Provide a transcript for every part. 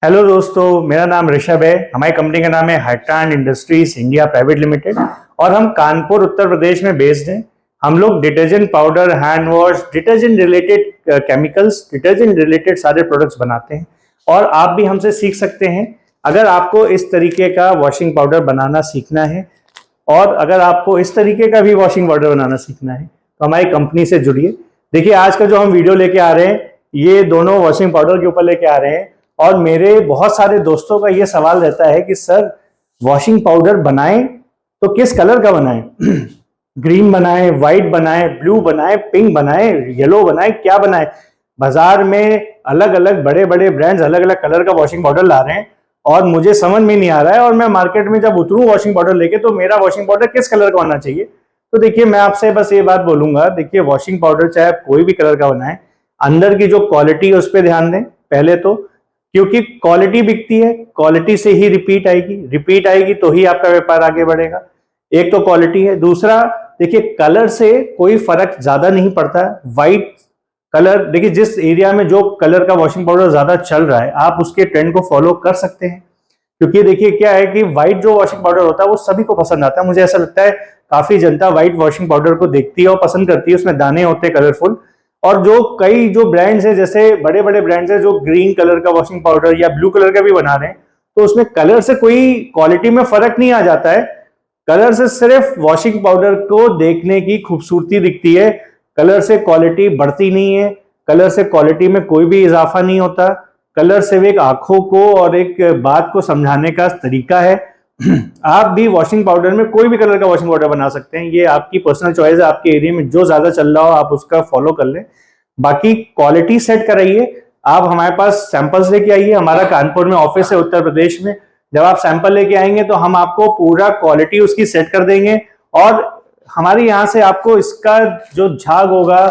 Hello दोस्तों, मेरा नाम ऋषभ है। हमारी कंपनी का नाम है हाइट्रांड इंडस्ट्रीज इंडिया प्राइवेट लिमिटेड और हम कानपुर उत्तर प्रदेश में बेस्ड हैं। हम लोग detergent powder, hand wash, detergent related chemicals, detergent related सारे प्रोडक्ट्स बनाते हैं और आप भी हमसे सीख सकते हैं। अगर आपको इस तरीके का वॉशिंग पाउडर बनाना सीखना है और अगर आपको इस तरीके का भी वॉशिंग पाउडर बनाना सीखना है तो हमारी कंपनी से जुड़िए। देखिए, आज का जो हम वीडियो लेके आ रहे हैं ये दोनों वॉशिंग पाउडर के ऊपर लेके आ रहे हैं और मेरे बहुत सारे दोस्तों का ये सवाल रहता है कि सर वॉशिंग पाउडर बनाएं तो किस कलर का बनाएं? ग्रीन बनाएं, व्हाइट बनाएं, ब्लू बनाएं, पिंक बनाएं, येलो बनाएं, क्या बनाएं? बाजार में अलग अलग बड़े बड़े ब्रांड्स अलग अलग कलर का वॉशिंग पाउडर ला रहे हैं और मुझे समझ में नहीं आ रहा है। और मैं मार्केट में जब उतरूं वॉशिंग पाउडर लेके तो मेरा वॉशिंग पाउडर किस कलर का होना चाहिए? तो देखिए, मैं आपसे बस ये बात बोलूंगा, देखिए वॉशिंग पाउडर चाहे आप कोई भी कलर का बनाएं, अंदर की जो क्वालिटी है उस पर ध्यान दें पहले तो, क्योंकि क्वालिटी बिकती है, क्वालिटी से ही रिपीट आएगी तो ही आपका व्यापार आगे बढ़ेगा। एक तो क्वालिटी है, दूसरा देखिए कलर से कोई फर्क ज्यादा नहीं पड़ता है। व्हाइट कलर, देखिए जिस एरिया में जो कलर का वॉशिंग पाउडर ज्यादा चल रहा है आप उसके ट्रेंड को फॉलो कर सकते हैं, क्योंकि देखिए क्या है कि व्हाइट जो वॉशिंग पाउडर होता है वो सभी को पसंद आता है। मुझे ऐसा लगता है काफी जनता व्हाइट वॉशिंग पाउडर को देखती है और पसंद करती है, उसमें दाने होते हैं कलरफुल। और जो कई जो ब्रांड्स हैं, जैसे बड़े बड़े ब्रांड्स हैं जो ग्रीन कलर का वॉशिंग पाउडर या ब्लू कलर का भी बना रहे हैं, तो उसमें कलर से कोई क्वालिटी में फर्क नहीं आ जाता है। कलर से सिर्फ वॉशिंग पाउडर को देखने की खूबसूरती दिखती है, कलर से क्वालिटी बढ़ती नहीं है, कलर से क्वालिटी में कोई भी इजाफा नहीं होता। कलर सिर्फ एक आंखों को और एक बात को समझाने का तरीका है। आप भी वॉशिंग पाउडर में कोई भी कलर का वॉशिंग पाउडर बना सकते हैं, ये आपकी पर्सनल चॉइस है। आपके एरिया में जो ज्यादा चल रहा हो आप उसका फॉलो कर लें, बाकी क्वालिटी सेट कराइए। आप हमारे पास सैंपल्स लेके आइए, हमारा कानपुर में ऑफिस है उत्तर प्रदेश में। जब आप सैंपल लेके आएंगे तो हम आपको पूरा क्वालिटी उसकी सेट कर देंगे और हमारे यहाँ से आपको इसका जो झाग होगा,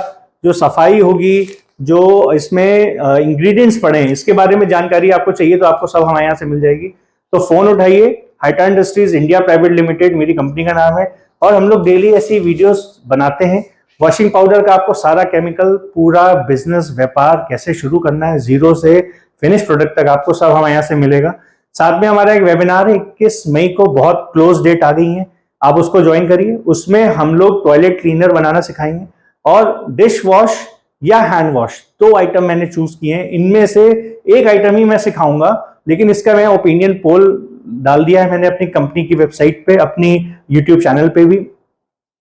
जो सफाई होगी, जो इसमें इंग्रेडिएंट्स पड़े हैं, इसके बारे में जानकारी आपको चाहिए तो आपको सब हमारे यहाँ से मिल जाएगी। तो फोन उठाइए, हाइट्रांड इंडस्ट्रीज इंडिया प्राइवेट लिमिटेड मेरी कंपनी का नाम है और हम लोग डेली ऐसी वीडियोस बनाते हैं। वॉशिंग पाउडर का आपको सारा केमिकल, पूरा बिजनेस व्यापार कैसे शुरू करना है जीरो से फिनिश प्रोडक्ट तक आपको सब हमारे यहाँ से मिलेगा। साथ में हमारा एक वेबिनार है 21 मई को, बहुत क्लोज डेट आ गई है, आप उसको ज्वाइन करिए। उसमें हम लोग टॉयलेट क्लीनर बनाना सिखाएंगे और डिश वॉश या हैंड वॉश, दो आइटम मैंने चूज किए हैं। इनमें से एक आइटम ही मैं सिखाऊंगा, लेकिन इसका मैं ओपिनियन पोल डाल दिया है मैंने अपनी कंपनी की वेबसाइट पे, अपनी यूट्यूब चैनल पे भी।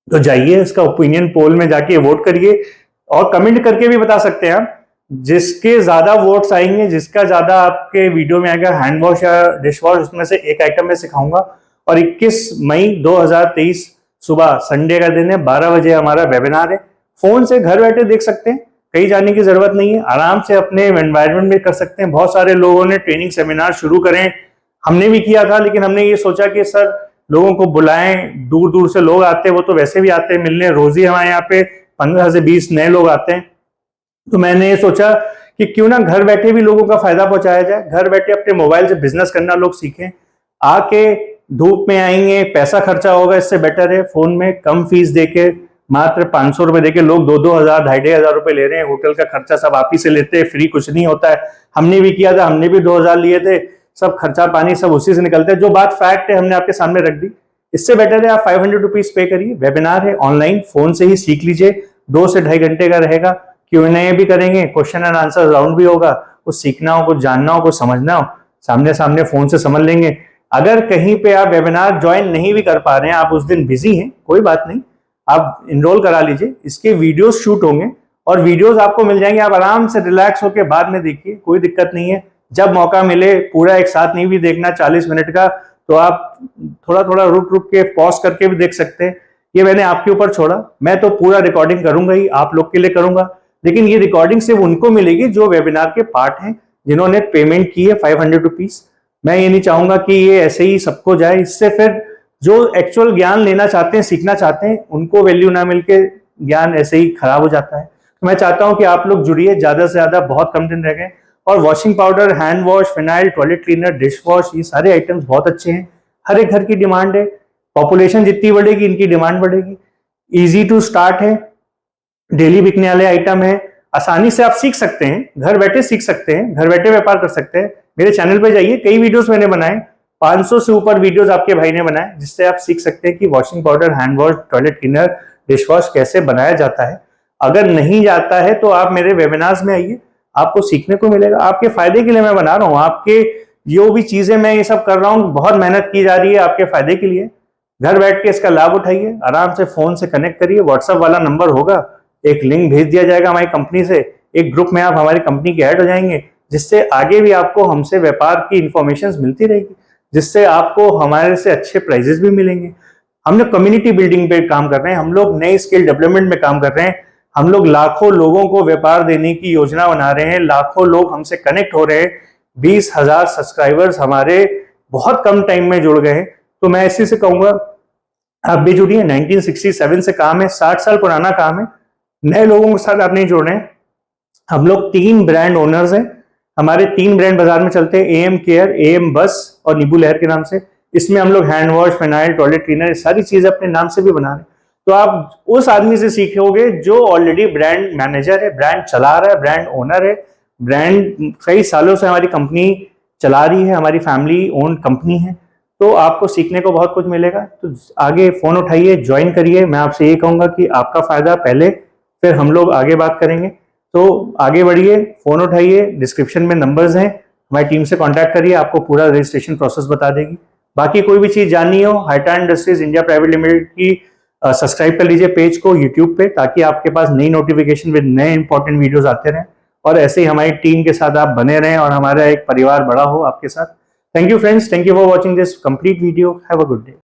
तो जाइए इसका ओपिनियन पोल में जाके वोट करिए और कमेंट करके भी बता सकते हैं आप। जिसके ज्यादा वोट्स आएंगे, जिसका ज्यादा आपके वीडियो में आएगा हैंड वॉश या डिश वॉश, उसमें से एक आइटम मैं सिखाऊंगा। और 21 मई 2023 सुबह, संडे का दिन है, 12 बजे हमारा वेबिनार है। फोन से घर बैठे देख सकते हैं, कहीं जाने की जरूरत नहीं है, आराम से अपने एनवायरनमेंट में कर सकते हैं। बहुत सारे लोगों ने ट्रेनिंग सेमिनार शुरू करें, हमने भी किया था, लेकिन हमने ये सोचा कि सर लोगों को बुलाएं, दूर दूर से लोग आते हैं, वो तो वैसे भी आते हैं मिलने, रोज ही हमारे यहाँ पे 15 से 20 नए लोग आते हैं। तो मैंने ये सोचा कि क्यों ना घर बैठे भी लोगों का फायदा पहुंचाया जाए, घर बैठे अपने मोबाइल से बिजनेस करना लोग सीखें। आके धूप में आएंगे, पैसा खर्चा होगा, इससे बेटर है फोन में कम फीस देके, मात्र 500 रुपए देके लोग 2-2 हजार, 2,500 रुपए ले रहे हैं। होटल का खर्चा सब आप ही से लेते हैं, फ्री कुछ नहीं होता है। हमने भी किया था, हमने भी 2,000 लिए थे, सब खर्चा पानी सब उसी से निकलता है। जो बात फैक्ट है हमने आपके सामने रख दी। इससे बेटर है आप 500 रुपीज पे करिए। वेबिनार है ऑनलाइन, फोन से ही सीख लीजिए, 2 से 2.5 घंटे का रहेगा। Q&A भी करेंगे, क्वेश्चन एंड आंसर राउंड भी होगा। कुछ सीखना हो, कुछ जानना हो, कुछ समझना हो, सामने सामने फोन से समझ लेंगे। अगर कहीं पे आप वेबिनार ज्वाइन नहीं भी कर पा रहे हैं, आप उस दिन बिजी हैं, कोई बात नहीं, आप इनरोल करा लीजिए। इसके वीडियोस शूट होंगे और वीडियोस आपको मिल जाएंगे, आप आराम से रिलैक्स होकर बाद में देखिए, कोई दिक्कत नहीं है। जब मौका मिले, पूरा एक साथ नहीं भी देखना 40 मिनट का, तो आप थोड़ा थोड़ा रुक रुक के पॉज करके भी देख सकते हैं। ये मैंने आपके ऊपर छोड़ा, मैं तो पूरा रिकॉर्डिंग करूंगा ही, आप लोग के लिए करूंगा, लेकिन ये रिकॉर्डिंग सिर्फ उनको मिलेगी जो वेबिनार के पार्ट हैं, जिन्होंने पेमेंट की है 500 रुपीज। मैं ये नहीं चाहूंगा कि ये ऐसे ही सबको जाए, इससे फिर जो एक्चुअल ज्ञान लेना चाहते हैं, सीखना चाहते हैं, उनको वैल्यू ना मिलके ज्ञान ऐसे ही खराब हो जाता है। तो मैं चाहता हूं कि आप लोग जुड़िए ज्यादा से ज्यादा, बहुत कम दिन रह गए। और washing powder, hand wash, phenyl, toilet cleaner, dish wash, ये सारे आइटम्स बहुत अच्छे हैं, हर एक घर की डिमांड है। पॉपुलेशन जितनी बढ़ेगी इनकी डिमांड बढ़ेगी। इजी टू स्टार्ट है, डेली बिकने वाले आइटम है, आसानी से आप सीख सकते हैं, घर बैठे सीख सकते हैं, घर बैठे व्यापार कर सकते हैं। मेरे चैनल पे जाइए, कई वीडियोस मैंने बनाए, 500 से ऊपर वीडियोस आपके भाई ने बनाए, जिससे आप सीख सकते हैं कि washing powder, hand wash, toilet cleaner, dish wash कैसे बनाया जाता है। अगर नहीं जाता है तो आप मेरे वेबिनार्स में आइए, आपको सीखने को मिलेगा। आपके फायदे के लिए मैं बना रहा हूँ, आपके जो भी चीजें मैं ये सब कर रहा हूँ, बहुत मेहनत की जा रही है आपके फायदे के लिए। घर बैठ के इसका लाभ उठाइए, आराम से फोन से कनेक्ट करिए, व्हाट्सएप वाला नंबर होगा, एक लिंक भेज दिया जाएगा हमारी कंपनी से, एक ग्रुप में आप हमारी कंपनी के ऐड हो जाएंगे, जिससे आगे भी आपको हमसे व्यापार की इंफॉर्मेशन मिलती रहेगी, जिससे आपको हमारे से अच्छे प्राइजेस भी मिलेंगे। हम लोग कम्युनिटी बिल्डिंग पे काम कर रहे हैं, हम लोग नई स्किल डेवलपमेंट में काम कर रहे हैं, हम लोग लाखों लोगों को व्यापार देने की योजना बना रहे हैं, लाखों लोग हमसे कनेक्ट हो रहे हैं, 20,000 सब्सक्राइबर्स हमारे बहुत कम टाइम में जुड़ गए हैं। तो मैं इसी से कहूंगा आप भी जुड़िए। 1967 से काम है, 60 साल पुराना काम है, नए लोगों के साथ आप नहीं जुड़ रहे हैं। हम लोग 3 ब्रांड ओनर्स हैं, हमारे 3 ब्रांड बाजार में चलते हैं, एएम केयर, एएम बस और नींबू लहर के नाम से। इसमें हम लोग hand wash, phenyl, toilet cleaner, सारी चीजें अपने नाम से भी बना रहे हैं। तो आप उस आदमी से सीखोगे जो ऑलरेडी ब्रांड मैनेजर है, ब्रांड चला रहा है, ब्रांड ओनर है, ब्रांड कई सालों से हमारी कंपनी चला रही है, हमारी फैमिली ओन कंपनी है। तो आपको सीखने को बहुत कुछ मिलेगा। तो आगे फोन उठाइए, ज्वाइन करिए। मैं आपसे ये कहूंगा कि आपका फायदा पहले, फिर हम लोग आगे बात करेंगे। तो आगे बढ़िए, फोन उठाइए, डिस्क्रिप्शन में नंबर्स हैं, हमारी टीम से कांटेक्ट करिए, आपको पूरा रजिस्ट्रेशन प्रोसेस बता देगी। बाकी कोई भी चीज जाननी हो, हाइटान इंडस्ट्रीज इंडिया प्राइवेट लिमिटेड की सब्सक्राइब कर लीजिए पेज को यूट्यूब पे, ताकि आपके पास नई नोटिफिकेशन विद नए इंपॉर्टेंट वीडियोस आते रहें, और ऐसे ही हमारी टीम के साथ आप बने रहें और हमारा एक परिवार बड़ा हो आपके साथ। Thank you friends, thank you for watching this complete video. Have a good day.